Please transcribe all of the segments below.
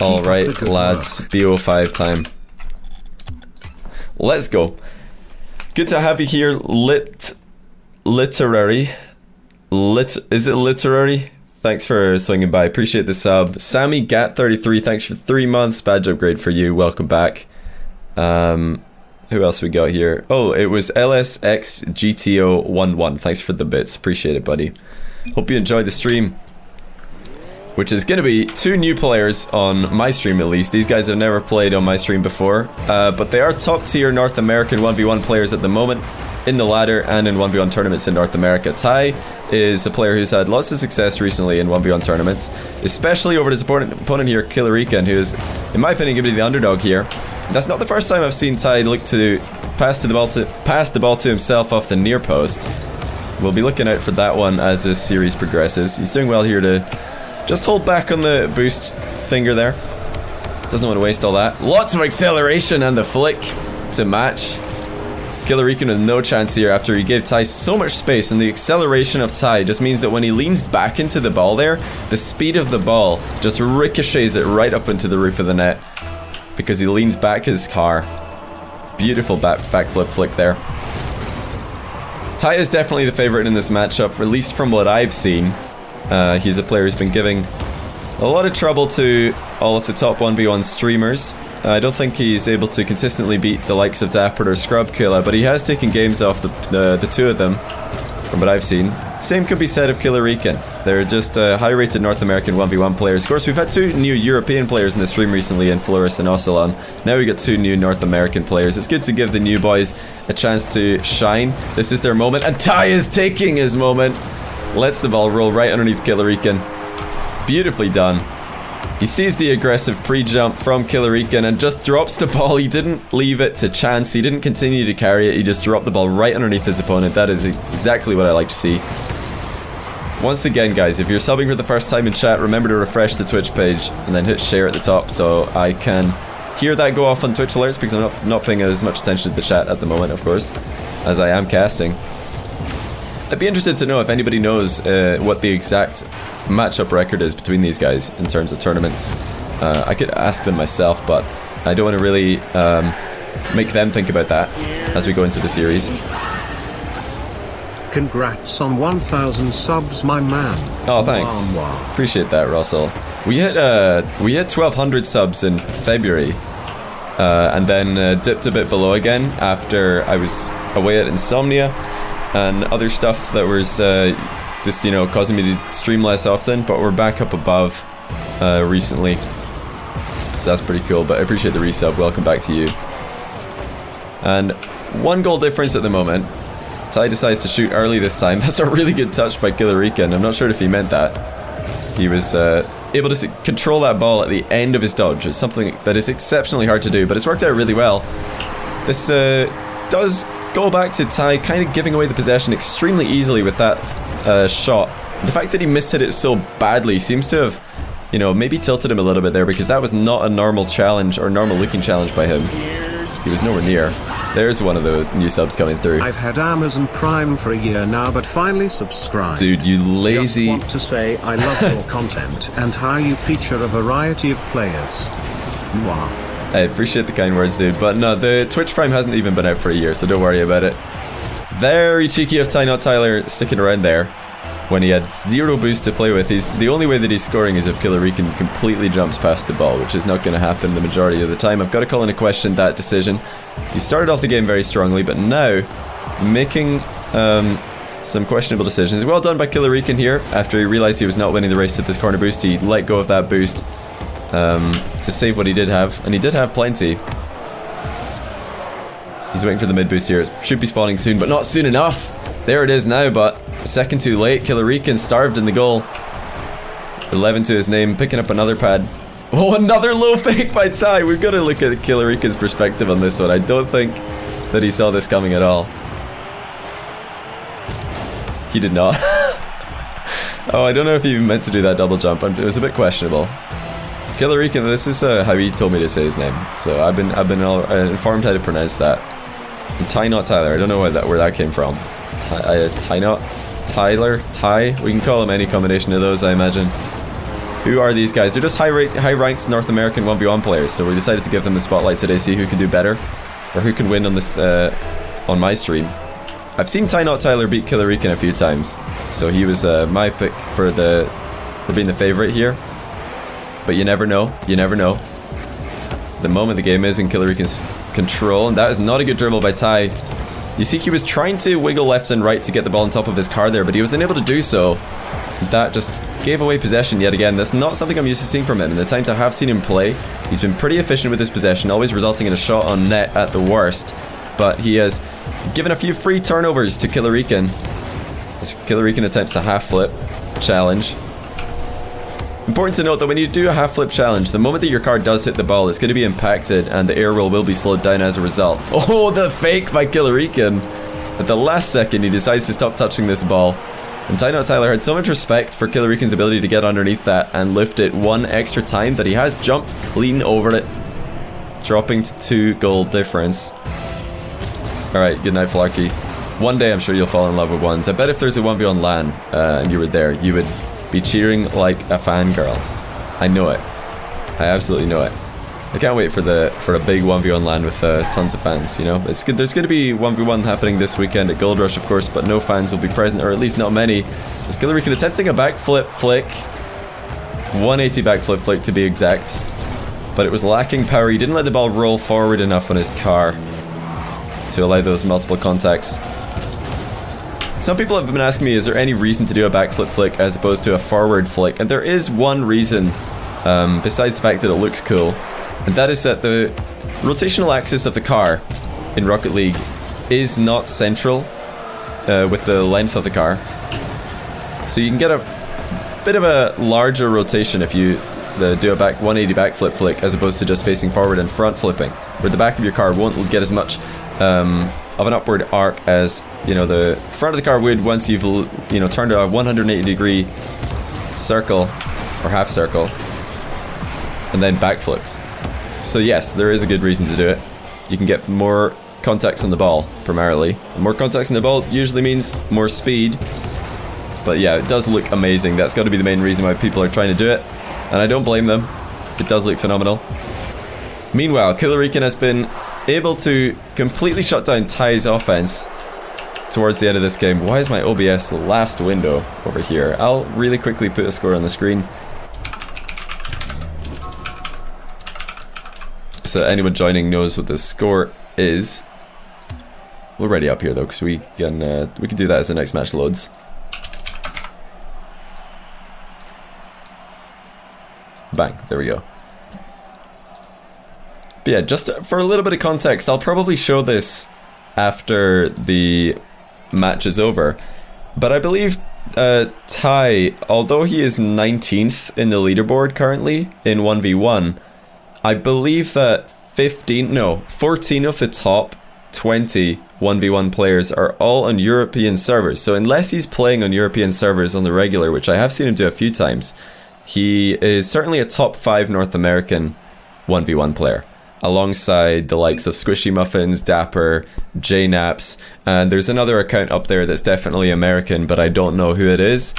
Alright, lads, BO5 time. Let's go. Good to have you here, Literary. Is it Literary? Thanks for swinging by. Appreciate the sub. Sammy Gat33, thanks for 3 months. Badge upgrade for you. Welcome back. Who else we got here? Oh, it was LSXGTO11. Thanks for the bits. Appreciate it, buddy. Hope you enjoyed the stream. Which is going to be 2 new players on my stream at least. These guys have never played on my stream before. But they are top tier North American 1v1 players at the moment. In the ladder and in 1v1 tournaments in North America. Ty is a player who's had lots of success recently in 1v1 tournaments. Especially over his opponent here, Killerican, who is, in my opinion, going to be the underdog here. That's not the first time I've seen Ty look to pass the ball to himself off the near post. We'll be looking out for that one as this series progresses. He's doing well here to just hold back on the boost finger there. Doesn't want to waste all that. Lots of acceleration and the flick to match. Killerican with no chance here after he gave Ty so much space, and the acceleration of Ty just means that when he leans back into the ball there, the speed of the ball just ricochets it right up into the roof of the net because he leans back his car. Beautiful backflip flick there. Ty is definitely the favorite in this matchup, at least from what I've seen. He's a player who's been giving a lot of trouble to all of the top 1v1 streamers. I don't think he's able to consistently beat the likes of Dapper or Scrubkilla, but he has taken games off the 2 of them, from what I've seen. Same could be said of Killerican. They're just high-rated North American 1v1 players. Of course, we've had 2 new European players in the stream recently in Floris and Ocelon. Now we got 2 new North American players. It's good to give the new boys a chance to shine. This is their moment, and Ty is taking his moment. Lets the ball roll right underneath Killerican. Beautifully done. He sees the aggressive pre-jump from Killerican and just drops the ball. He didn't leave it to chance. He didn't continue to carry it. He just dropped the ball right underneath his opponent. That is exactly what I like to see. Once again, guys, if you're subbing for the first time in chat, remember to refresh the Twitch page and then hit share at the top so I can hear that go off on Twitch alerts, because I'm not paying as much attention to the chat at the moment, of course, as I am casting. I'd be interested to know if anybody knows what the exact matchup record is between these guys in terms of tournaments. I could ask them myself, but I don't want to really make them think about that as we go into the series. Congrats on 1,000 subs, my man. Oh, thanks. Appreciate that, Russell. We hit 1,200 subs in February, and then dipped a bit below again after I was away at Insomnia and other stuff that was just, you know, causing me to stream less often, but we're back up above recently, so that's pretty cool. But I appreciate the resub. Welcome back to you. And 1 goal difference at the moment. Ty decides to shoot early this time. That's a really good touch by Killerican. I'm not sure if he meant that. He was able to control that ball at the end of his dodge. It's something that is exceptionally hard to do, but it's worked out really well. This does go back to Ty kind of giving away the possession extremely easily with that shot. The fact that he mishit it so badly seems to have, you know, maybe tilted him a little bit there, because that was not a normal challenge or normal looking challenge by him. He was nowhere near. There's one of the new subs coming through. I've had Amazon Prime for a year now, but finally subscribed. Dude, you lazy... Just want to say I love your content and how you feature a variety of players. Mwah. I appreciate the kind words, dude, but no, the Twitch Prime hasn't even been out for a year, so don't worry about it. Very cheeky of TyNotTyler sticking around there when he had 0 boost to play with. The only way that he's scoring is if Killerican completely jumps past the ball, which is not going to happen the majority of the time. I've got to call into question that decision. He started off the game very strongly, but now making some questionable decisions. Well done by Killerican here. After he realized he was not winning the race at this corner boost, he let go of that boost to save what he did have, and he did have plenty. He's waiting for the mid boost here. It should be spawning soon, but not soon enough. There it is now, but a second too late. Killerican starved in the goal. 11 to his name, picking up another pad. Oh, another low fake by Ty. We've got to look at Killerican's perspective on this one. I don't think that he saw this coming at all. He did not. Oh, I don't know if he even meant to do that double jump. It was a bit questionable. Killerican, this is how he told me to say his name, so I've been informed how to pronounce that. And TyNotTyler, I don't know where that came from. TyNotTyler, Ty. We can call him any combination of those, I imagine. Who are these guys? They're just high-ranked North American 1v1 players, so we decided to give them the spotlight today, see who can do better, or who can win on this on my stream. I've seen TyNotTyler beat Killerican a few times, so he was my pick for being the favorite here. But you never know. You never know. The moment the game is in Killerican's control, and that is not a good dribble by Ty. You see, he was trying to wiggle left and right to get the ball on top of his car there, but he was unable to do so. That just gave away possession yet again. That's not something I'm used to seeing from him. In the times I have seen him play, he's been pretty efficient with his possession, always resulting in a shot on net at the worst. But he has given a few free turnovers to Killerican, as Killerican attempts the half flip challenge. Important to note that when you do a half flip challenge, the moment that your car does hit the ball, it's going to be impacted and the air roll will be slowed down as a result. Oh, the fake by Killerican! At the last second, he decides to stop touching this ball. And TyNotTyler had so much respect for Killerican's ability to get underneath that and lift it one extra time that he has jumped clean over it, dropping to 2 goal difference. Alright, good night, Flarky. One day I'm sure you'll fall in love with ones. I bet if there's a 1v1 LAN and you were there, you would be cheering like a fangirl. I know it. I absolutely know it. I can't wait for a big 1v1 LAN with tons of fans, you know? It's good. There's going to be 1v1 happening this weekend at Gold Rush, of course, but no fans will be present, or at least not many. As Killerican attempting a backflip flick. 180 backflip flick to be exact. But it was lacking power. He didn't let the ball roll forward enough on his car to allow those multiple contacts. Some people have been asking me, is there any reason to do a backflip flick as opposed to a forward flick? And there is one reason, besides the fact that it looks cool. And that is that the rotational axis of the car in Rocket League is not central with the length of the car. So you can get a bit of a larger rotation if you do a 180 backflip flick as opposed to just facing forward and front flipping, where the back of your car won't get as much of an upward arc as, you know, the front of the car would once you've, you know, turned a 180 degree circle or half circle and then backflips. So yes, there is a good reason to do it. You can get more contacts on the ball, primarily. More contacts on the ball usually means more speed. But yeah, it does look amazing. That's got to be the main reason why people are trying to do it. And I don't blame them. It does look phenomenal. Meanwhile, Killerican has been able to completely shut down Ty's offense towards the end of this game. Why is my OBS last window over here? I'll really quickly put a score on the screen, so anyone joining knows what the score is. We're already up here though, because we can do that as the next match loads. Bang, there we go. But yeah, just for a little bit of context, I'll probably show this after the match is over. But I believe Ty, although he is 19th in the leaderboard currently in 1v1, I believe that 14 of the top 20 1v1 players are all on European servers. So unless he's playing on European servers on the regular, which I have seen him do a few times, he is certainly a top 5 North American 1v1 player, alongside the likes of Squishy Muffins, Dapper, JNaps, and there's another account up there that's definitely American, but I don't know who it is.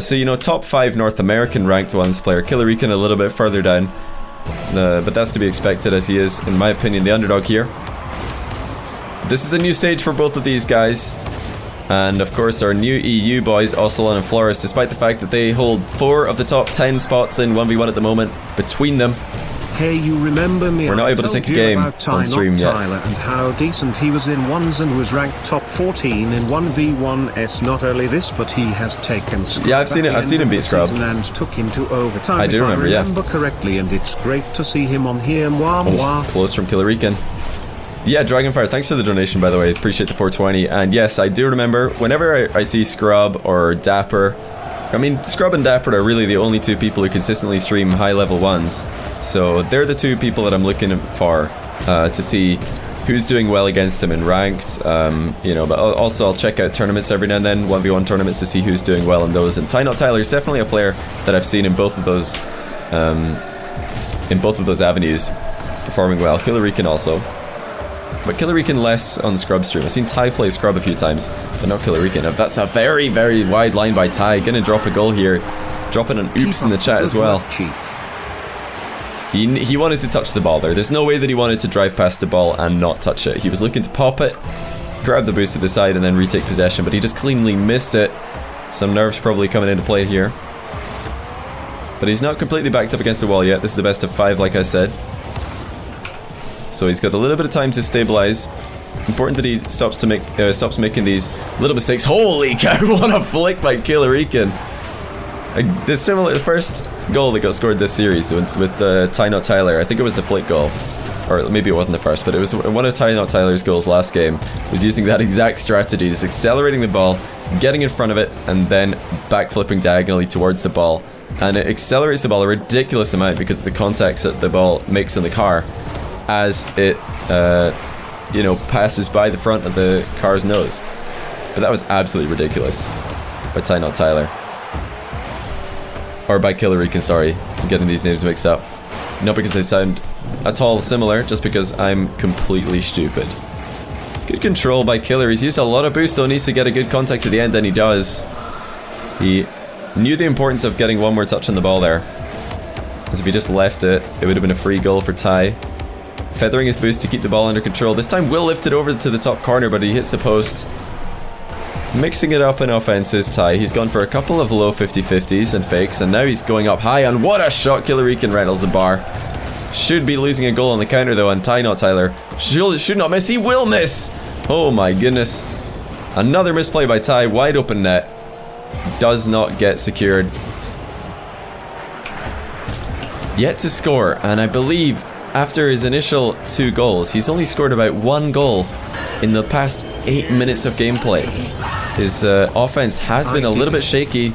So, you know, top 5 North American ranked ones player. Killerican a little bit further down, but that's to be expected, as he is, in my opinion, the underdog here. This is a new stage for both of these guys. And of course our new EU boys, Ocelon and Flores, despite the fact that they hold 4 of the top 10 spots in 1v1 at the moment, between them, hey, you remember me? we're not able to take a game on stream yet. And how decent he was in ones and was ranked top 14 in 1v1s. Not only this, but he has taken Scrub. Yeah, I've seen him beat Scrub. And took him to overtime. I do remember, if I remember correctly, and it's great to see him on here. Close from Killerican. Yeah, Dragonfire, thanks for the donation, by the way. Appreciate the 420. And yes, I do remember, whenever I see Scrub or Dapper, I mean, Scrub and Dapper are really the only 2 people who consistently stream high-level ones. So they're the 2 people that I'm looking for to see who's doing well against them in ranked. You know, but also I'll check out tournaments every now and then, 1v1 tournaments, to see who's doing well in those. And TyNotTyler is definitely a player that I've seen in both of those avenues performing well. Killerican also. But Killerican less on Scrub stream. I've seen Ty play Scrub a few times, but not Killerican. That's a very, very wide line by Ty. Gonna drop a goal here. Dropping an oops in the chat as well. Chief. He wanted to touch the ball there. There's no way that he wanted to drive past the ball and not touch it. He was looking to pop it, grab the boost to the side, and then retake possession, but he just cleanly missed it. Some nerves probably coming into play here. But he's not completely backed up against the wall yet. This is the best of 5, like I said. So he's got a little bit of time to stabilize. Important that he stops making these little mistakes. Holy cow, what a flick by Killerican. The first goal that got scored this series with TyNotTyler, I think it was the flick goal. Or maybe it wasn't the first, but it was one of TyNotTyler's goals last game. Was using that exact strategy, just accelerating the ball, getting in front of it, and then backflipping diagonally towards the ball. And it accelerates the ball a ridiculous amount because of the contacts that the ball makes in the car as it, passes by the front of the car's nose. But that was absolutely ridiculous by TyNotTyler. Or by Killerican, sorry. I'm getting these names mixed up. Not because they sound at all similar, just because I'm completely stupid. Good control by Killer. He's used a lot of boost, though. Needs to get a good contact at the end, and he does. He knew the importance of getting one more touch on the ball there. As if he just left it, it would have been a free goal for Ty. Feathering his boost to keep the ball under control. This time Will lifted over to the top corner, but he hits the post. Mixing it up in offense is Ty. He's gone for a couple of low 50-50s and fakes, and now he's going up high, and what a shot. Killerican rattles the bar. Should be losing a goal on the counter though, and TyNotTyler should not miss. He will miss! Oh my goodness. Another misplay by Ty. Wide open net. Does not get secured. Yet to score, and I believe after his initial 2 goals, he's only scored about 1 goal in the past 8 minutes of gameplay. His offense has been a little bit shaky.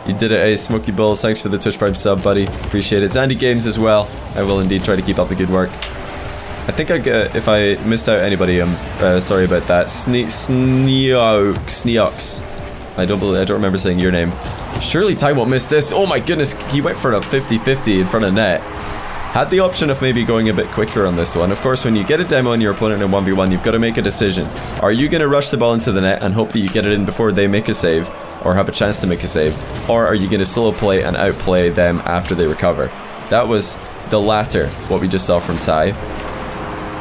You did it, Smoky Bulls. Thanks for the Twitch Prime sub, buddy. Appreciate it. Zandy Games as well. I will indeed try to keep up the good work. I think if I missed out anybody, I'm sorry about that. Sneox. I don't remember saying your name. Surely Ty won't miss this. Oh my goodness, he went for a 50-50 in front of net. Had the option of maybe going a bit quicker on this one. Of course, when you get a demo on your opponent in 1v1, you've got to make a decision. Are you going to rush the ball into the net and hope that you get it in before they make a save, or have a chance to make a save? Or are you going to solo play and outplay them after they recover? That was the latter, what we just saw from Ty.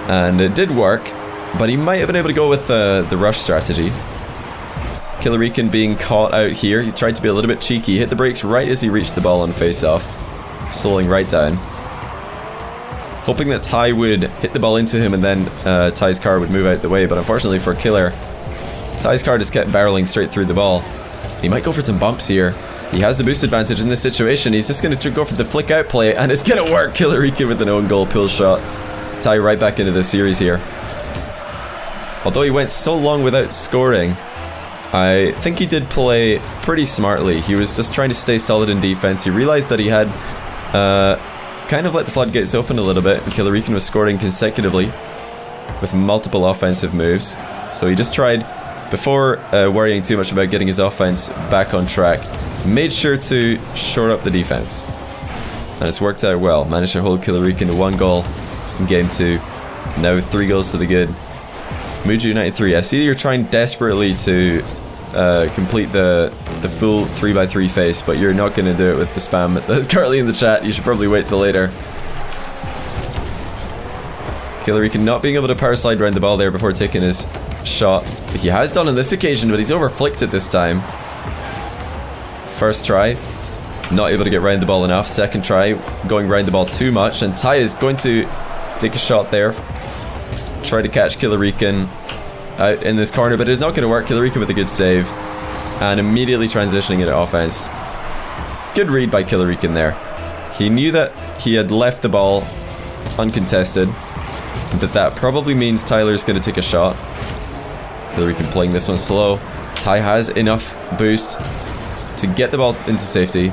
And it did work, but he might have been able to go with the rush strategy. Killerican being caught out here. He tried to be a little bit cheeky. He hit the brakes right as he reached the ball on face-off, slowing right down. Hoping that Ty would hit the ball into him and then Ty's car would move out the way, but unfortunately for Killer, Ty's car just kept barreling straight through the ball. He might go for some bumps here. He has the boost advantage in this situation. He's just going to go for the flick out play, and it's going to work. Killerican with an own goal pull shot. Ty right back into the series here. Although he went so long without scoring, I think he did play pretty smartly. He was just trying to stay solid in defense. He realized that he had kind of let the floodgates open a little bit, and Killerican was scoring consecutively with multiple offensive moves. So he just tried, before worrying too much about getting his offense back on track, made sure to shore up the defense. And it's worked out well. Managed to hold Killerican to 1 goal in game 2. Now 3 goals to the good. Mood United 3. I see you're trying desperately to complete the full 3x3 face, but you're not going to do it with the spam that's currently in the chat. You should probably wait till later. Killerican not being able to power slide around the ball there before taking his shot. He has done on this occasion, but he's over flicked it this time. First try, not able to get round the ball enough. Second try, going round the ball too much, and Ty is going to take a shot there. Try to catch Killerican out in this corner, but it's not going to work. Killerican with a good save, and immediately transitioning into offense. Good read by Killerican there. He knew that he had left the ball uncontested, that probably means Tyler's going to take a shot. Killerican playing this one slow. Ty has enough boost to get the ball into safety.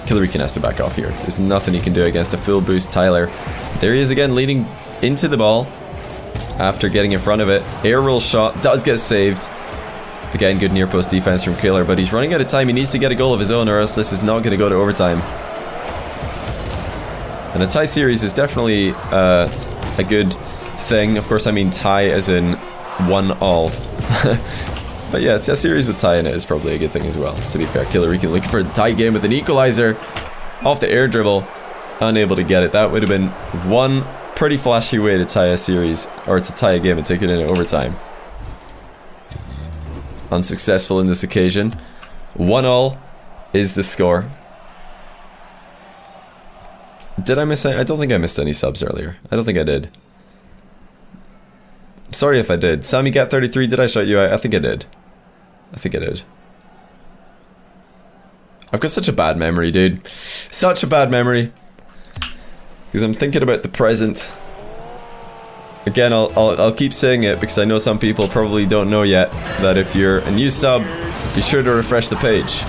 Killerican has to back off here. There's nothing he can do against a full boost Tyler. There he is again, leading into the ball after getting in front of it. Air roll shot does get saved. Again, good near post defense from Killer, but he's running out of time. He needs to get a goal of his own, or else this is not going to go to overtime. And a tie series is definitely a good thing. Of course, I mean tie as in 1-all. But yeah, it's a series with Ty in it is probably a good thing as well, to be fair. Killerican looking for the tight game with an equalizer. Off the air dribble. Unable to get it. That would have been one pretty flashy way to tie a series, or to tie a game and take it into overtime. Unsuccessful in this occasion. 1-1 is the score. Did I miss any? I don't think I missed any subs earlier. I don't think I did. Sorry if I did. Sammy Gat 33, did I shout you out? I think I did. I think I did. I've got such a bad memory, dude. Such a bad memory. Because I'm thinking about the present. Again, I'll keep saying it because I know some people probably don't know yet that if you're a new sub, be sure to refresh the page.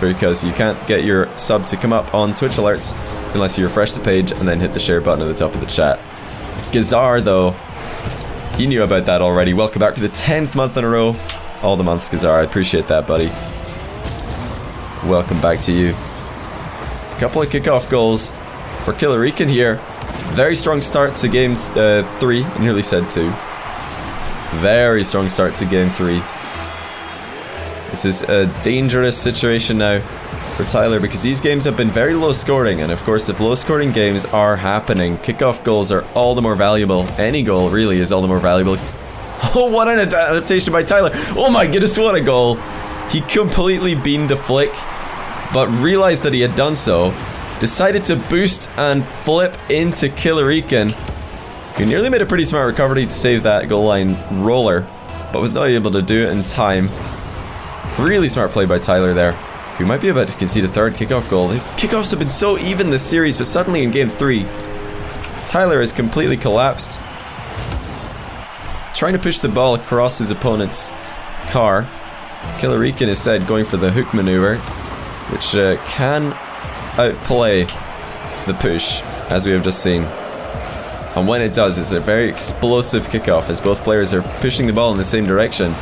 Because you can't get your sub to come up on Twitch alerts unless you refresh the page and then hit the share button at the top of the chat. Gazar, though, he knew about that already. Welcome back for the 10th month in a row. All the months, Gazar. I appreciate that, buddy. Welcome back to you. A couple of kickoff goals for Killerican here. Very strong start to game 3. I nearly said 2. Very strong start to game 3. This is a dangerous situation now for Tyler because these games have been very low scoring, and of course if low scoring games are happening, kickoff goals are all the more valuable. Any goal really is all the more valuable. Oh, what an adaptation by Tyler. Oh my goodness, what a goal. He completely beamed the flick, but realized that he had done so, decided to boost and flip into Killerican, who nearly made a pretty smart recovery to save that goal line roller, but was not able to do it in time. Really smart play by Tyler there, who might be about to concede a third kickoff goal. His kickoffs have been so even this series, but suddenly in game 3, Tyler has completely collapsed. Trying to push the ball across his opponent's car. Killerican instead going for the hook maneuver, which can outplay the push, as we have just seen. And when it does, it's a very explosive kickoff as both players are pushing the ball in the same direction.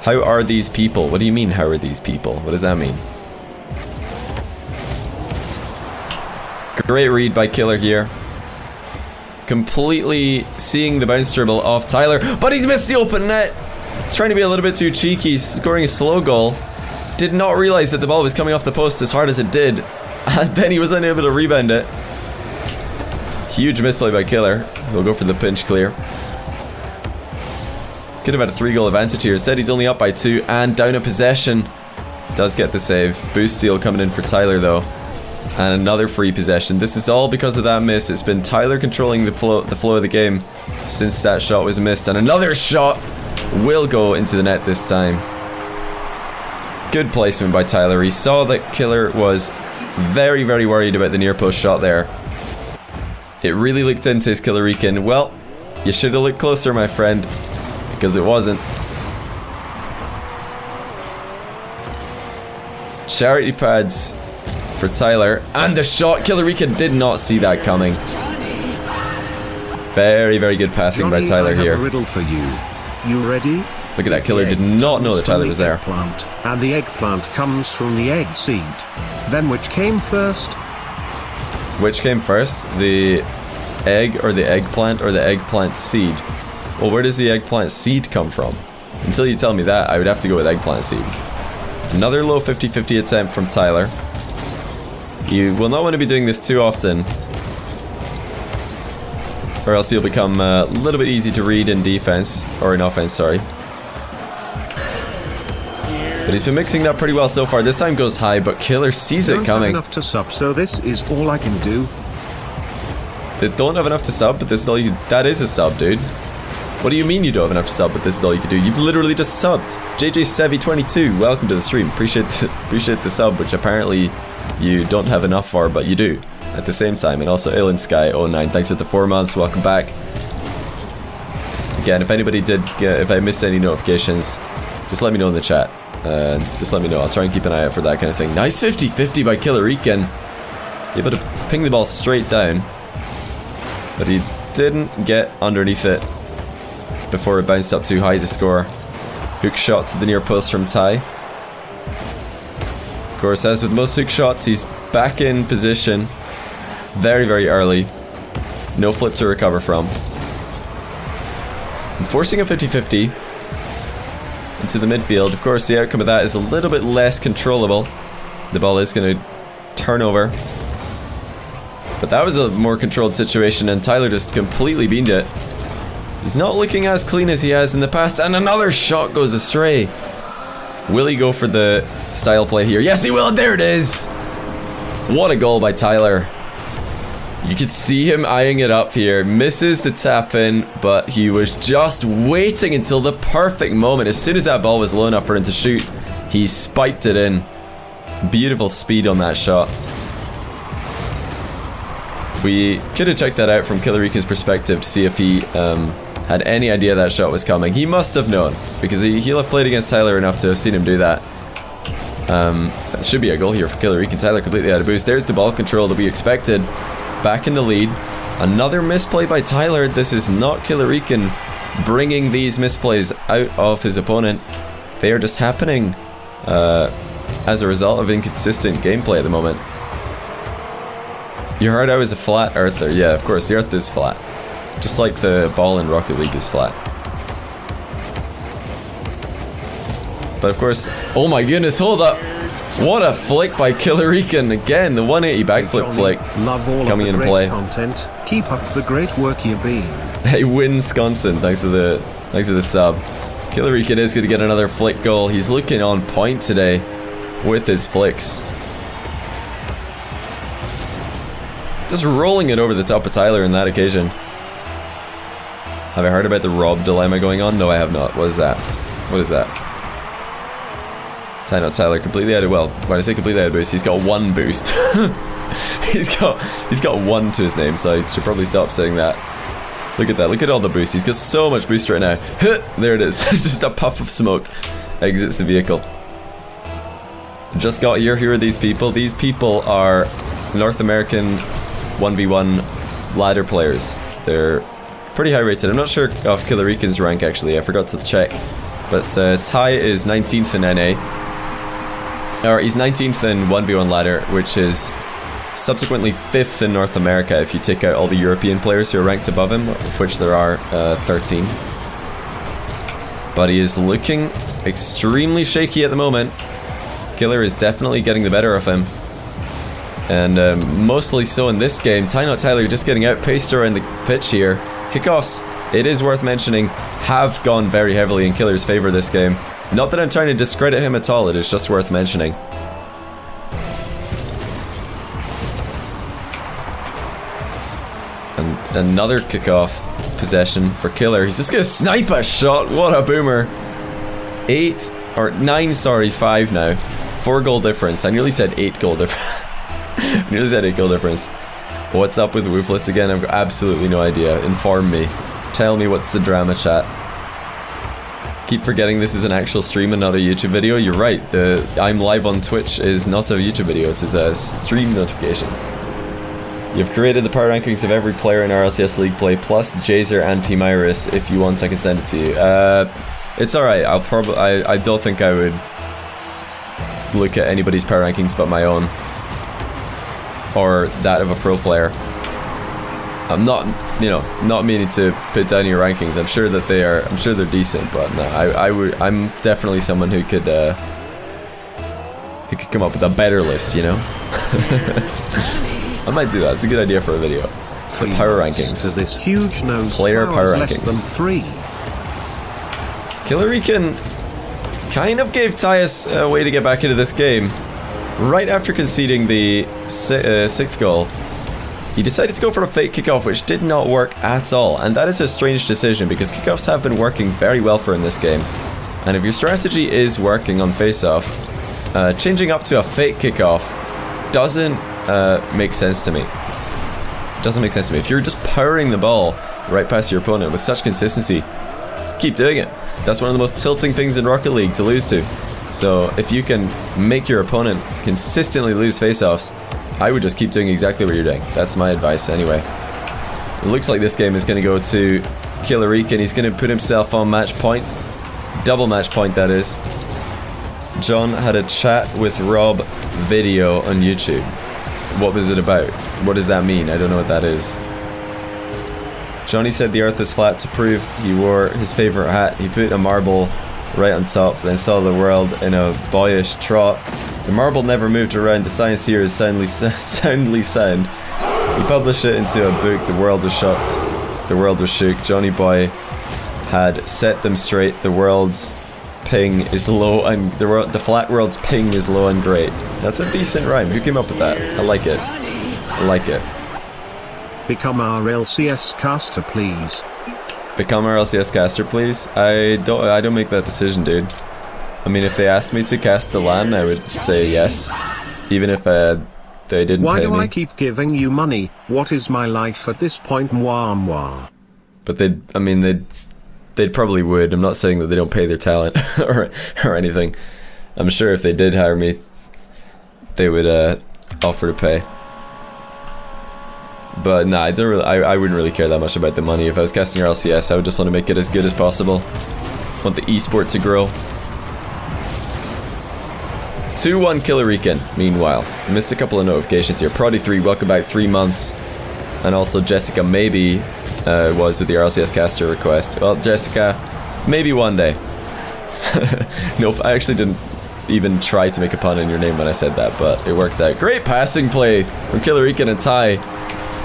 How are these people? What do you mean, how are these people? What does that mean? Great read by Killer here. Completely seeing the bounce dribble off Tyler, but he's missed the open net. Trying to be a little bit too cheeky, scoring a slow goal. Did not realize that the ball was coming off the post as hard as it did, and then he was unable to rebound it. Huge misplay by Killer. He'll go for the pinch clear. Could have had a 3-goal advantage here. Instead, he's only up by 2 and down a possession. Does get the save. Boost steal coming in for Tyler though. And another free possession. This is all because of that miss. It's been Tyler controlling the flow of the game since that shot was missed. And another shot will go into the net this time. Good placement by Tyler. He saw that Killer was very, very worried about the near post shot there. It really looked into his Killerican. Well, you should have looked closer, my friend, because it wasn't. Charity pads for Tyler, and the shot. Killerican did not see that coming. Very, very good passing by Tyler here. I have a riddle for you. You ready? Look at that. Killer did not know that Tyler was there. Eggplant, and the eggplant comes from the egg seed. Then which came first? Which came first? The egg or the eggplant or the eggplant seed? Well, where does the eggplant seed come from? Until you tell me that, I would have to go with eggplant seed. Another low 50-50 attempt from Tyler. You will not want to be doing this too often, or else you'll become a little bit easy to read in defense, or in offense, sorry. But he's been mixing it up pretty well so far. This time goes high, but Killer sees it coming. Don't have enough to sub, so this is all I can do. They don't have enough to sub, but this is all you... That is a sub, dude. What do you mean you don't have enough to sub, but this is all you can do? You've literally just subbed. JJ Sevi 22, welcome to the stream. Appreciate the sub, which apparently you don't have enough for, but you do at the same time. And also Ilan Sky 09, thanks for the 4 months. Welcome back. Again, if anybody did get, if I missed any notifications, just let me know in the chat. Just let me know. I'll try and keep an eye out for that kind of thing. Nice 50-50 by Killerican. Able to ping the ball straight down, but he didn't get underneath it before it bounced up too high to score. Hook shot to the near post from Ty. Of course, as with most hook shots, he's back in position very, very early. No flip to recover from. forcing a 50-50 into the midfield. Of course, the outcome of that is a little bit less controllable. The ball is going to turn over. But that was a more controlled situation, and Tyler just completely beamed it. He's not looking as clean as he has in the past, and another shot goes astray. Will he go for the style play here? Yes, he will. There it is. What a goal by Tyler. You could see him eyeing it up here. Misses the tap in, but he was just waiting until the perfect moment. As soon as that ball was low enough for him to shoot, he spiked it in. Beautiful speed on that shot. We could have checked that out from Killerican's perspective to see if he had any idea that shot was coming. He must have known, because he'll have played against Tyler enough to have seen him do that. That should be a goal here for Killerican. Tyler completely out of boost. There's the ball control that we expected. Back in the lead. Another misplay by Tyler. This is not Killerican bringing these misplays out of his opponent. They are just happening as a result of inconsistent gameplay at the moment. You heard I was a flat earther. Yeah, of course, the earth is flat. Just like the ball in Rocket League is flat. But of course, oh my goodness, hold up. What a flick by Killerican. Again, the 180 backflip flick coming into play. Content. Keep up the great work you're being. Hey, Wisconsin, thanks for the sub. Killerican is going to get another flick goal. He's looking on point today with his flicks. Just rolling it over the top of Tyler in that occasion. Have I heard about the Rob dilemma going on? No, I have not. What is that? What is that? TyNotTyler completely out of, well, when I say completely out of boost, he's got one boost. he's got one to his name, so I should probably stop saying that. Look at that, look at all the boosts. He's got so much boost right now. There it is. Just a puff of smoke exits the vehicle. Just got here. Who are these people? These people are North American 1v1 ladder players. They're pretty high rated. I'm not sure of Killerican's rank actually, I forgot to check. But Ty is 19th in NA. Or he's 19th in 1v1 ladder, which is subsequently 5th in North America if you take out all the European players who are ranked above him, of which there are 13. But he is looking extremely shaky at the moment. Killer is definitely getting the better of him. And mostly so in this game. TyNotTyler just getting outpaced around the pitch here. Kickoffs, it is worth mentioning, have gone very heavily in Killer's favor this game. Not that I'm trying to discredit him at all, it is just worth mentioning. And another kickoff possession for Killer. He's just gonna snipe a shot. What a boomer. 5 now. 4 goal difference. I nearly said 8 goal difference. I nearly said 8 goal difference. What's up with Woofless again? I've got absolutely no idea. Inform me. Tell me what's the drama, chat. Keep forgetting this is an actual stream and not a YouTube video. You're right. The I'm live on Twitch is not a YouTube video. It's a stream notification. You've created the power rankings of every player in RLCS League play, plus Jazer and Team Iris. If you want, I can send it to you. It's alright. I don't think I would look at anybody's power rankings but my own. Or that of a pro player. I'm not, not meaning to put down your rankings. I'm sure that I'm sure they're decent, but no, I'm definitely someone who could come up with a better list, I might do that. It's a good idea for a video. The power rankings. To this huge nose player power rankings. Less than 3. Killerican kind of gave Tyus a way to get back into this game. Right after conceding the 6th goal, he decided to go for a fake kickoff, which did not work at all. And that is a strange decision because kickoffs have been working very well for in this game. And if your strategy is working on face-off, changing up to a fake kickoff doesn't make sense to me. It doesn't make sense to me. If you're just powering the ball right past your opponent with such consistency, keep doing it. That's one of the most tilting things in Rocket League to lose to. So if you can make your opponent consistently lose face-offs, I would just keep doing exactly what you're doing. That's my advice anyway. It looks like this game is going to go to Killerican. He's going to put himself on match point. Double match point, that is. John had a chat with Rob video on YouTube. What was it about? What does that mean? I don't know what that is. Johnny said the earth is flat to prove he wore his favorite hat. He put a marble right on top, then saw the world in a boyish trot. The marble never moved around. The science here is soundly sound. He published it into a book. The world was shocked. The world was shook. Johnny Boy had set them straight. The world's ping is low and the flat world's ping is low and great. That's a decent rhyme. Who came up with that? I like it. I like it. Become our LCS caster, please. Become our LCS caster, please. I don't make that decision, dude. I mean, if they asked me to cast the LAN, I would say yes, even if they didn't pay me. Why do I keep giving you money? What is my life at this point? Mwah mwah. But they'd probably would. I'm not saying that they don't pay their talent or anything. I'm sure if they did hire me, they would offer to pay. But nah, I wouldn't really care that much about the money. If I was casting your LCS, I would just want to make it as good as possible. I want the esport to grow. 2-1 Killerican, meanwhile. I missed a couple of notifications here. Prodi3, welcome back 3 months. And also Jessica maybe was with the RLCS caster request. Well, Jessica, maybe one day. Nope, I actually didn't even try to make a pun in your name when I said that, but it worked out. Great passing play from Killerican and Ty,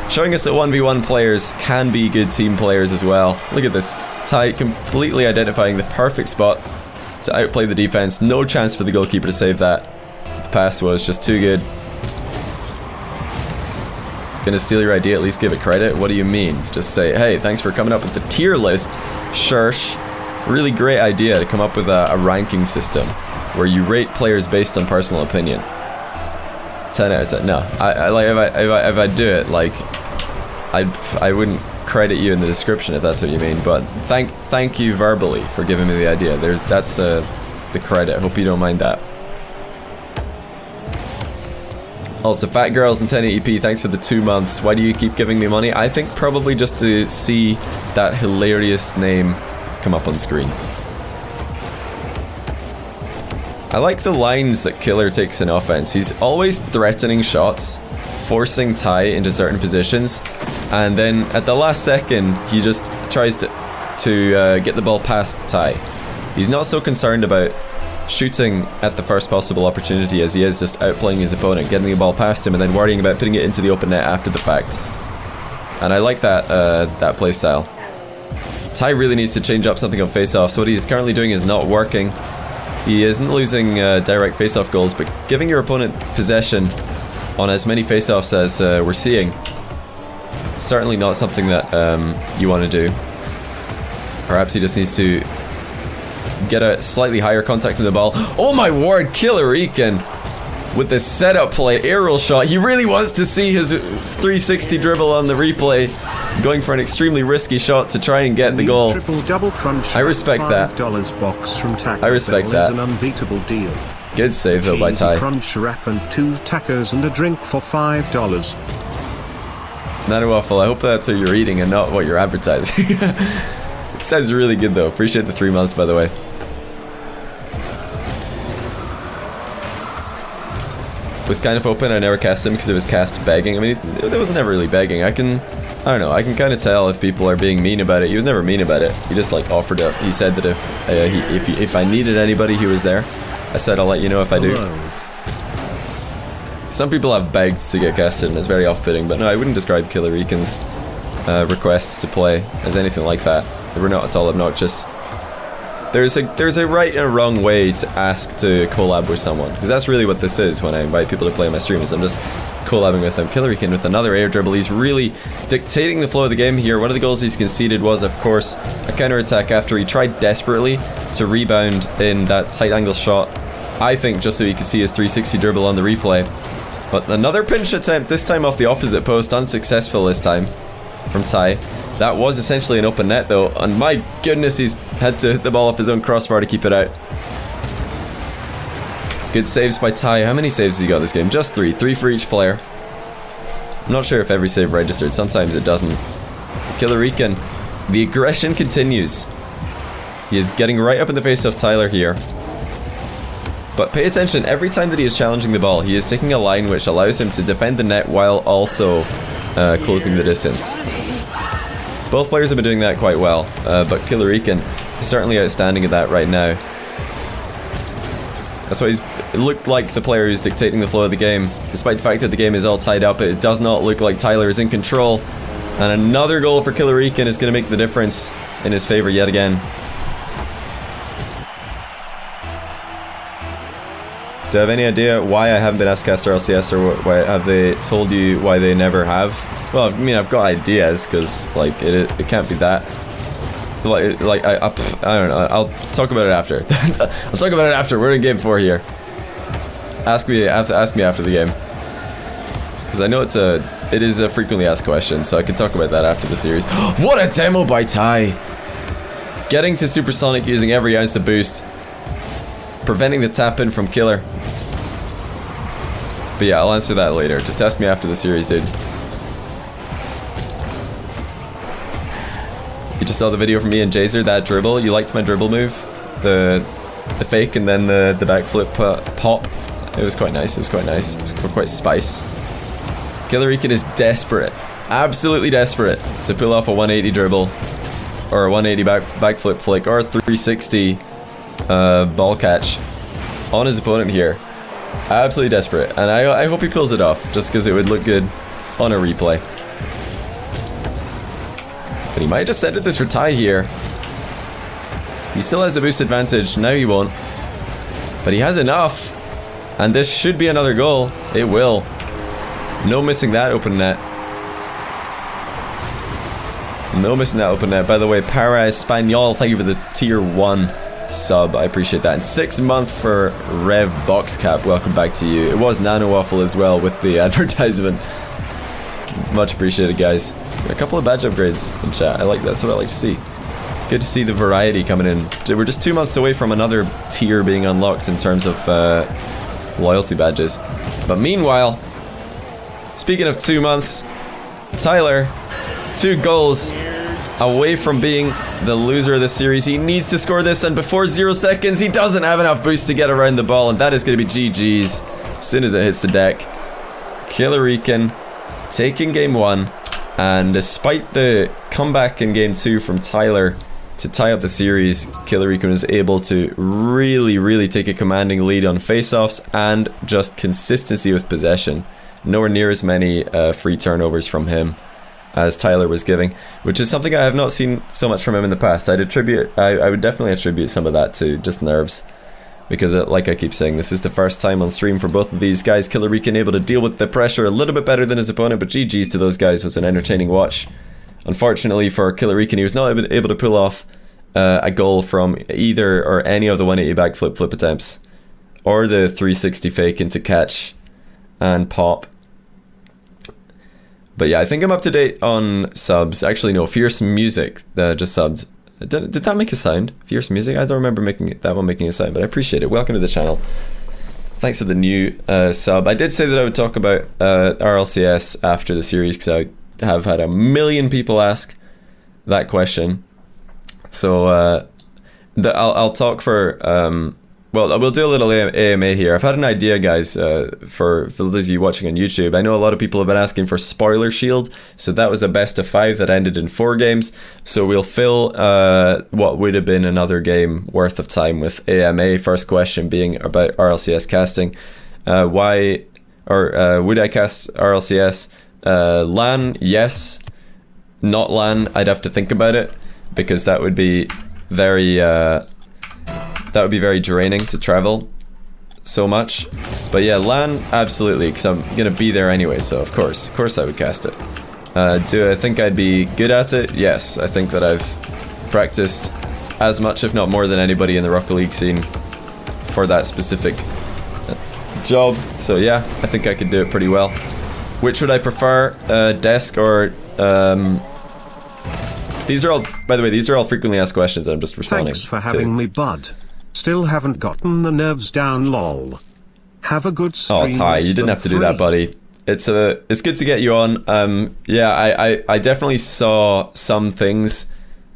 showing us that 1v1 players can be good team players as well. Look at this. Ty completely identifying the perfect spot to outplay the defense. No chance for the goalkeeper to save that. The pass was just too good. Gonna steal your idea, at least give it credit? What do you mean? Just say, hey, thanks for coming up with the tier list, Shirsh. Really great idea to come up with a ranking system where you rate players based on personal opinion. 10 out of 10. No, I like if I do it, like I wouldn't credit you in the description if that's what you mean. But thank you verbally for giving me the idea. That's the credit. Hope you don't mind that. Also, Fat Girls and 1080p, thanks for the 2 months. Why do you keep giving me money? I think probably just to see that hilarious name come up on screen. I like the lines that Killer takes in offense. He's always threatening shots, forcing Ty into certain positions, and then at the last second, he just tries to get the ball past Ty. He's not so concerned about shooting at the first possible opportunity as he is just outplaying his opponent, getting the ball past him and then worrying about putting it into the open net after the fact. And I like that play style. Ty really needs to change up something on face-offs. What he's currently doing is not working. He isn't losing direct face-off goals, but giving your opponent possession on as many face-offs as we're seeing, certainly not something that you want to do. Perhaps he just needs to get a slightly higher contact in the ball. Oh my word, Killerican with the setup play, aerial shot. He really wants to see his 360 dribble on the replay, going for an extremely risky shot to try and get the goal. Triple-double crunch. I respect that. $5 box from Taco I respect Bell that. is an unbeatable deal. Good save though by Ty. Crunch wrap and 2 tacos and a drink for $5. Nana Waffle, I hope that's what you're eating and not what you're advertising. It sounds really good though. Appreciate the 3 months, by the way. Was kind of open. I never cast him because it was cast begging. I mean, it was never really begging. I don't know. I can kind of tell if people are being mean about it. He was never mean about it. He just like offered it. He said that if I needed anybody, he was there. I said I'll let you know if I do. Some people have begged to get casted, and it's very off-putting. But no, I wouldn't describe Killerican's requests to play as anything like that. They were not at all obnoxious. There's a right and a wrong way to ask to collab with someone, because that's really what this is when I invite people to play on my streams. I'm just collabing with them. Killerican with another air dribble. He's really dictating the flow of the game here. One of the goals he's conceded was, of course, a counter-attack after he tried desperately to rebound in that tight angle shot. I think just so he could see his 360 dribble on the replay. But another pinch attempt, this time off the opposite post, unsuccessful this time from Ty. That was essentially an open net though, and my goodness, he's had to hit the ball off his own crossbar to keep it out. Good saves by Ty. How many saves has he got this game? Just 3. 3 for each player. I'm not sure if every save registered. Sometimes it doesn't. Killerican. The aggression continues. He is getting right up in the face of Tyler here. But pay attention, every time that he is challenging the ball, he is taking a line which allows him to defend the net while also closing the distance. Both players have been doing that quite well, but Killerican is certainly outstanding at that right now. That's why it looked like the player who's dictating the flow of the game. Despite the fact that the game is all tied up, it does not look like Tyler is in control. And another goal for Killerican is going to make the difference in his favor yet again. Do I have any idea why I haven't been asked to cast RLCS, or why have they told you why they never have? Well, I mean, I've got ideas, because like it can't be that. Like I don't know. I'll talk about it after. I'll talk about it after. We're in game 4 here. Ask me after the game, because I know it is a frequently asked question, so I can talk about that after the series. What a demo by Ty! Getting to supersonic using every ounce of boost, preventing the tap in from Killer. But yeah, I'll answer that later. Just ask me after the series, dude. You just saw the video from me and Jazer, that dribble. You liked my dribble move? The fake and then the backflip pop. It was quite nice, it was quite nice. It was quite spice. Killerican is desperate, absolutely desperate, to pull off a 180 dribble, or a 180 backflip flick, or a 360 ball catch on his opponent here. Absolutely desperate, and I hope he pulls it off, just because it would look good on a replay. But he might have just ended this for Ty here. He still has the boost advantage. Now he won't. But he has enough. And this should be another goal. It will. No missing that open net. No missing that open net. By the way, Para Espanol, thank you for the tier 1 sub. I appreciate that. And 6 month for Rev Boxcap. Welcome back to you. It was Nano Waffle as well with the advertisement. Much appreciated, guys. A couple of badge upgrades in chat. That's what I like to see. Good to see the variety coming in. We're just 2 months away from another tier being unlocked in terms of loyalty badges. But meanwhile, speaking of 2 months, Tyler, 2 goals away from being the loser of this series. He needs to score this, and before 0 seconds, he doesn't have enough boost to get around the ball, and that is going to be GG's as soon as it hits the deck. Killerican taking game 1. And despite the comeback in game 2 from Tyler to tie up the series, Killerican was able to really take a commanding lead on face-offs and just consistency with possession. Nowhere near as many free turnovers from him as Tyler was giving, which is something I have not seen so much from him in the past. I would definitely attribute some of that to just nerves. Because like I keep saying, this is the first time on stream for both of these guys. Killerican able to deal with the pressure a little bit better than his opponent, but GG's to those guys. Was an entertaining watch. Unfortunately for Killerican, he was not able to pull off a goal from either or any of the 180 backflip flip attempts, or the 360 fake into catch and pop. But yeah, I think I'm up to date on subs. Actually, no, Fierce Music just subbed. Did that make a sound? Fierce Music? I don't remember that one making a sound, but I appreciate it. Welcome to the channel. Thanks for the new sub. I did say that I would talk about RLCS after the series, because I have had a million people ask that question. So I'll talk for... well, we'll do a little AMA here. I've had an idea, guys, for those of you watching on YouTube. I know a lot of people have been asking for Spoiler Shield, so that was a best of 5 that ended in 4 games. So we'll fill what would have been another game worth of time with AMA. First question being about RLCS casting. Would I cast RLCS? LAN, yes. Not LAN, I'd have to think about it, because that would be very... that would be very draining to travel so much. But yeah, LAN, absolutely, because I'm going to be there anyway, so of course I would cast it. Do I think I'd be good at it? Yes, I think that I've practiced as much, if not more, than anybody in the Rocket League scene for that specific job. So yeah, I think I could do it pretty well. Which would I prefer, desk or... These are all, by the way, these are all frequently asked questions I'm just responding to. Thanks for having me, bud. Still haven't gotten the nerves down, lol. Have a good stream. Oh, Ty, you didn't have to do that, buddy. It's good to get you on. Yeah, I definitely saw some things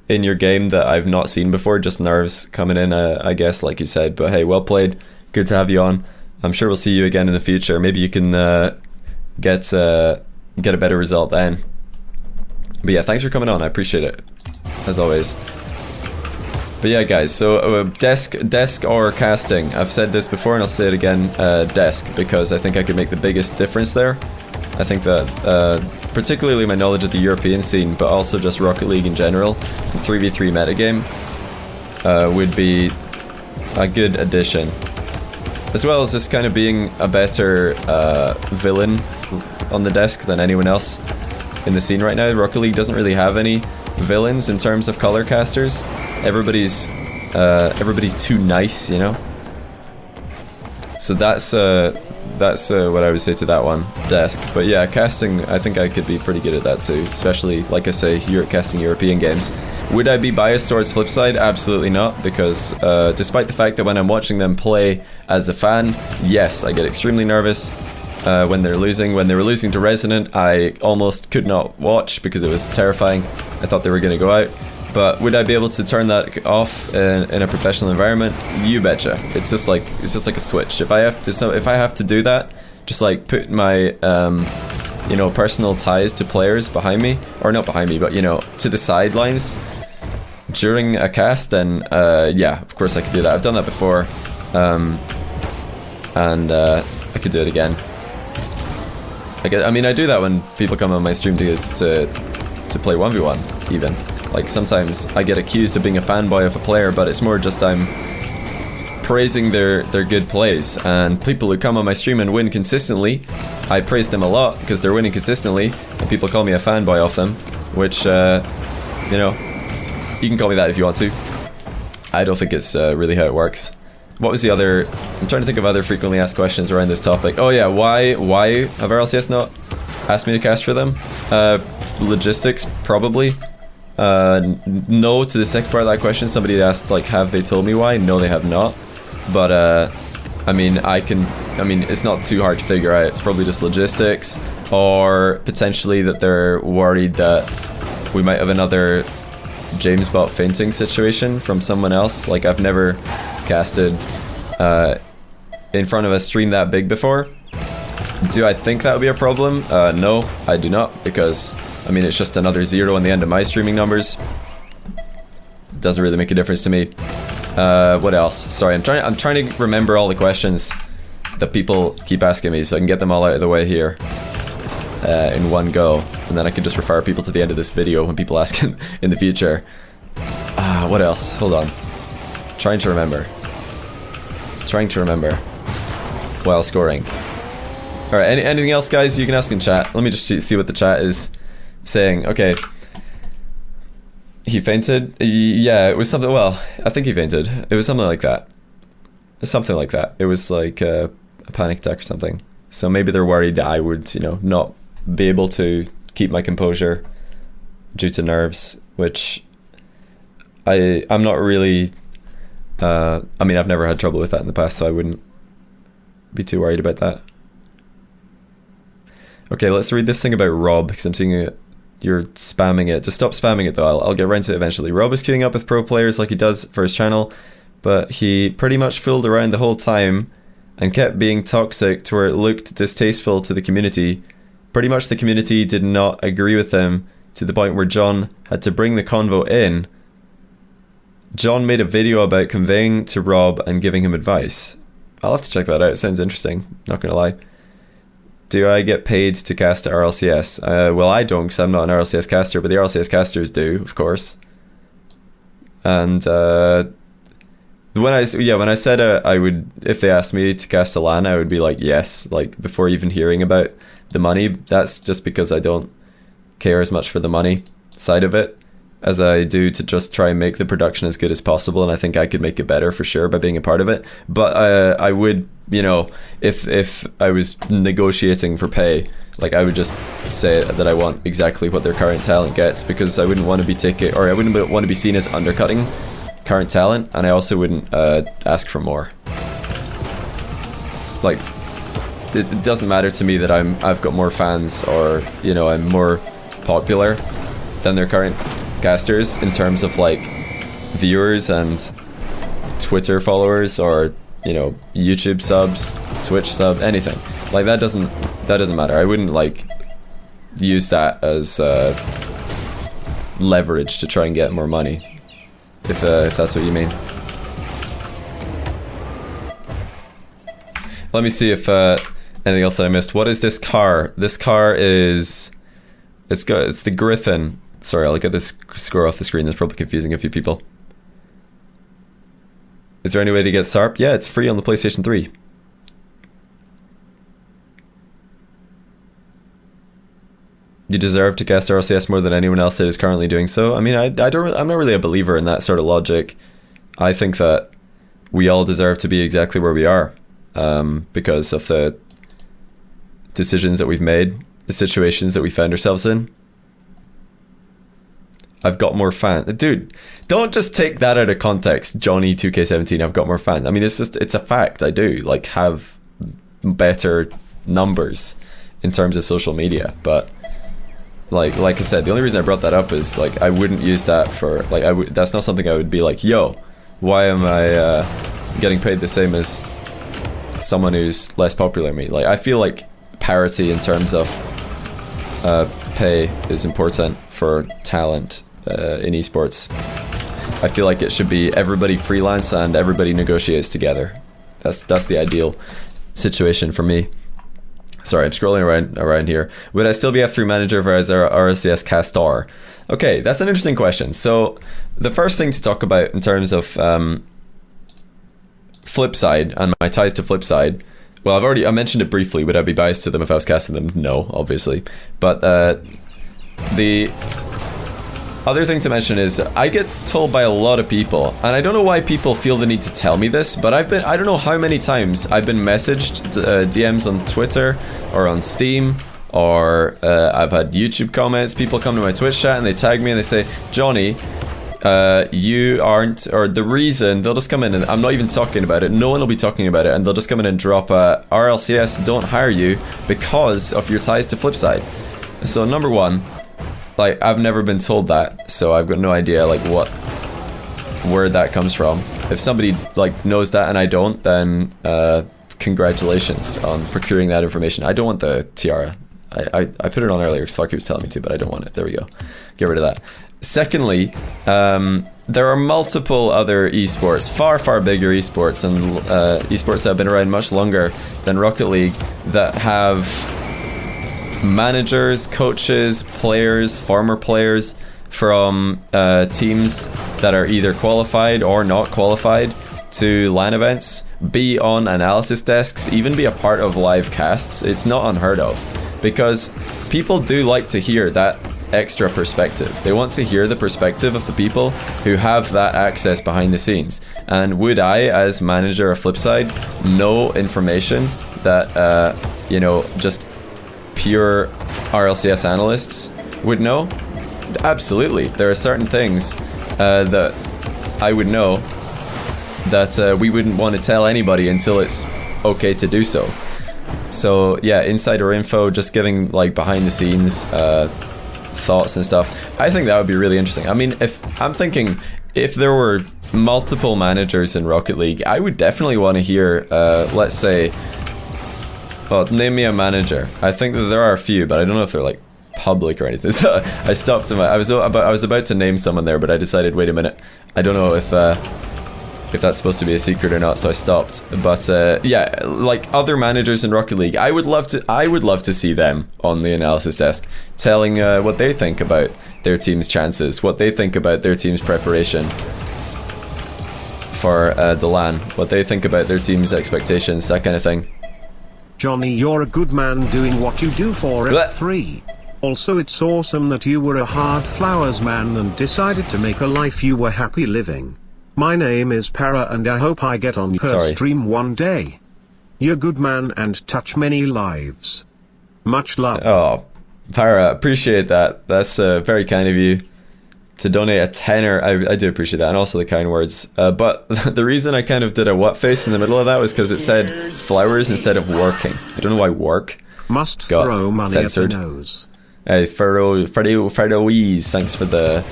in your game that I've not seen before. Just nerves coming in, I guess, like you said. But hey, well played. Good to have you on. I'm sure we'll see you again in the future. Maybe you can get a better result then. But yeah, thanks for coming on. I appreciate it, as always. But yeah, guys, so desk or casting. I've said this before and I'll say it again, desk, because I think I could make the biggest difference there. I think that particularly my knowledge of the European scene, but also just Rocket League in general, the 3v3 metagame, would be a good addition. As well as just kind of being a better villain on the desk than anyone else in the scene right now. Rocket League doesn't really have any villains in terms of color casters. Everybody's too nice, you know. So that's what I would say to that one, desk. But yeah, casting, I think I could be pretty good at that too, especially, like I say, casting European games. Would I be biased towards Flipside? Absolutely not, because despite the fact that when I'm watching them play as a fan, yes, I get extremely nervous when they're losing. When they were losing to Resonant, I almost could not watch because it was terrifying. I thought they were going to go out. But would I be able to turn that off in a professional environment? You betcha. It's just like a switch. If I have to do that, just like put my you know, personal ties to players behind me, or not behind me, but you know, to the sidelines during a cast, then yeah, of course I could do that. I've done that before, and I could do it again. I mean, I do that when people come on my stream to play 1v1 even. Like, sometimes I get accused of being a fanboy of a player, but it's more just I'm praising their good plays. And people who come on my stream and win consistently, I praise them a lot because they're winning consistently, and people call me a fanboy of them, which, you know, you can call me that if you want to. I don't think it's really how it works. What was the other... I'm trying to think of other frequently asked questions around this topic. Oh yeah, why have RLCS not asked me to cast for them? Logistics, probably. No to the second part of that question. Somebody asked, like, have they told me why? No, they have not. But I mean, it's not too hard to figure out. It's probably just logistics, or potentially that they're worried that we might have another James Bot fainting situation from someone else. Like, I've never casted in front of a stream that big before. Do I think that would be a problem? No, I do not, because I mean, it's just another 0 on the end of my streaming numbers. Doesn't really make a difference to me. What else? Sorry, I'm trying to remember all the questions that people keep asking me, so I can get them all out of the way here in one go, and then I can just refer people to the end of this video when people ask in the future. What else? Hold on. Trying to remember while scoring. All right. Anything else, guys? You can ask in chat. Let me just see what the chat is saying. Okay. He fainted? Yeah, it was something, well, I think he fainted. It was something like that. Something like that. It was like a panic attack or something. So maybe they're worried that I would, you know, not be able to keep my composure due to nerves, which I'm not really, I mean, I've never had trouble with that in the past, so I wouldn't be too worried about that. Okay, let's read this thing about Rob, because I'm seeing it. You're spamming it. Just stop spamming it though. I'll get around to it eventually. Rob is queuing up with pro players like he does for his channel, but he pretty much fooled around the whole time and kept being toxic to where it looked distasteful to the community. Pretty much the community did not agree with him to the point where John had to bring the convo in. John made a video about conveying to Rob and giving him advice. I'll have to check that out. It sounds interesting, not gonna lie. Do I get paid to cast at RLCS? Well, I don't, because I'm not an RLCS caster, but the RLCS casters do, of course. And when I said I would, if they asked me to cast a LAN, I would be like, yes, like before even hearing about the money. That's just because I don't care as much for the money side of it as I do to just try and make the production as good as possible, and I think I could make it better for sure by being a part of it. But I would, you know, if I was negotiating for pay, like I would just say that I want exactly what their current talent gets, because I wouldn't want to be I wouldn't want to be seen as undercutting current talent, and I also wouldn't ask for more. Like, it doesn't matter to me that I've got more fans, or, you know, I'm more popular than their current casters in terms of like viewers and Twitter followers, or, you know, YouTube subs, Twitch sub, anything like that doesn't matter. I wouldn't like use that as leverage to try and get more money, if that's what you mean. Let me see if anything else that I missed. What is this car? This car is it's the Griffin. Sorry, I'll get this score off the screen. That's probably confusing a few people. Is there any way to get SARP? Yeah, it's free on the PlayStation 3. You deserve to cast RLCS more than anyone else that is currently doing so. I mean, I'm not really a believer in that sort of logic. I think that we all deserve to be exactly where we are, because of the decisions that we've made, the situations that we found ourselves in. I've got more fans. Dude, don't just take that out of context. Johnny 2K17, I've got more fans. I mean, it's a fact. I do like have better numbers in terms of social media, but like I said, the only reason I brought that up is like I wouldn't use that for like that's not something I would be like, yo, why am I getting paid the same as someone who's less popular than me? Like, I feel like parity in terms of pay is important for talent in esports. I feel like it should be everybody freelance and everybody negotiates together. That's the ideal situation for me. Sorry, I'm scrolling around here. Would I still be F3 manager if I was RLCS caster? Okay, that's an interesting question. So the first thing to talk about in terms of Flipside and my ties to Flipside, well, I mentioned it briefly. Would I be biased to them if I was casting them? No, obviously. But the other thing to mention is I get told by a lot of people, and I don't know why people feel the need to tell me this, but I don't know how many times I've been messaged DMs on Twitter or on Steam, or I've had YouTube comments. People come to my Twitch chat and they tag me and they say, Johnny, you aren't, or the reason, they'll just come in and I'm not even talking about it, no one will be talking about it, and they'll just come in and drop RLCS don't hire you because of your ties to Flipside. So number one, like, I've never been told that, so I've got no idea like where that comes from. If somebody like knows that and I don't, then congratulations on procuring that information. I don't want the tiara. I put it on earlier because Fucky was telling me to, but I don't want it. There we go. Get rid of that. Secondly, there are multiple other esports, far bigger esports, and esports that have been around much longer than Rocket League, that have managers, coaches, players, former players from teams that are either qualified or not qualified to LAN events, be on analysis desks, even be a part of live casts. It's not unheard of, because people do like to hear that extra perspective. They want to hear the perspective of the people who have that access behind the scenes. And would I, as manager of Flipside, know information that you know, just pure RLCS analysts would know? Absolutely. There are certain things that I would know that we wouldn't want to tell anybody until it's okay to do so. So yeah, insider info, just giving like behind the scenes thoughts and stuff. I think that would be really interesting. I mean, if there were multiple managers in Rocket League, I would definitely want to hear, let's say, well, name me a manager. I think that there are a few, but I don't know if they're like public or anything. So I stopped. I was about to name someone there, but I decided, wait a minute, I don't know if that's supposed to be a secret or not, so I stopped. But yeah, like other managers in Rocket League, I would love to see them on the analysis desk, telling what they think about their team's chances, what they think about their team's preparation for the LAN, what they think about their team's expectations, that kind of thing. Johnny, you're a good man doing what you do for F3. Also, it's awesome that you were a hard flowers man and decided to make a life you were happy living. My name is Para and I hope I get on your stream one day. You're a good man and touch many lives. Much love. Oh, Para, appreciate that. That's very kind of you to donate a tenner. I do appreciate that, and also the kind words. But the reason I kind of did a what face in the middle of that was because it said flowers instead of working. I don't know why work must got throw money censored. at the nose. Hey, Fredo-Weeze, thanks for the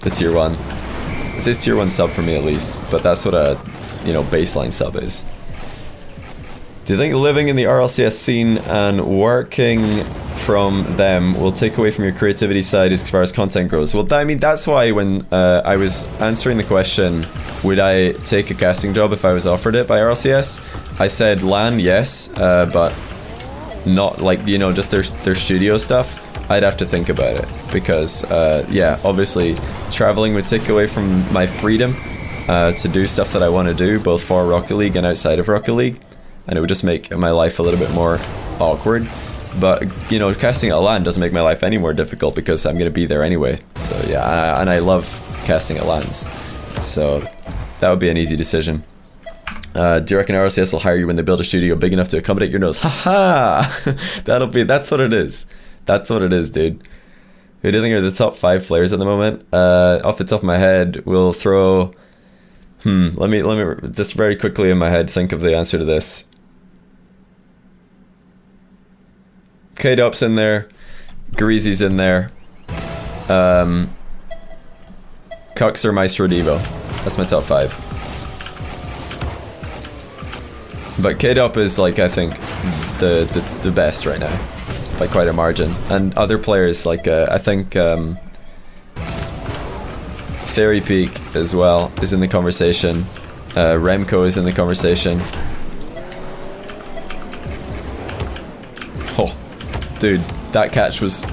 tier 1. It says tier 1 sub for me at least, but that's what a, you know, baseline sub is. Do you think living in the RLCS scene and working from them will take away from your creativity side as far as content goes. Well, I mean, that's why when I was answering the question, would I take a casting job if I was offered it by RLCS, I said LAN, yes, but not like, you know, just their studio stuff. I'd have to think about it because, yeah, obviously traveling would take away from my freedom to do stuff that I want to do, both for Rocket League and outside of Rocket League, and it would just make my life a little bit more awkward. But, you know, casting at LAN doesn't make my life any more difficult because I'm going to be there anyway. So, yeah, and I love casting at LANs. So, that would be an easy decision. Do you reckon RLCS will hire you when they build a studio big enough to accommodate your nose? Haha! That's what it is. That's what it is, dude. Who do you think are the top 5 players at the moment? Off the top of my head, we'll throw... let me just very quickly in my head think of the answer to this. K-Dop's in there. Greasy's in there. Cuxer, Maestro, Devo. That's my top 5. But K-Dop is, like, I think, the best right now. By quite a margin. And other players, like, I think, Fairy Peak as well is in the conversation. Remco is in the conversation. Oh, dude, that catch was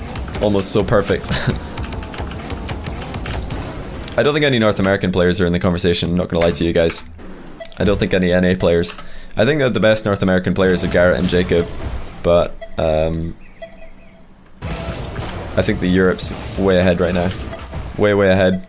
almost so perfect. I don't think any North American players are in the conversation, I'm not gonna lie to you guys. I don't think any NA players. I think that the best North American players are Garrett and Jacob, but I think the Europe's way ahead right now. Way ahead.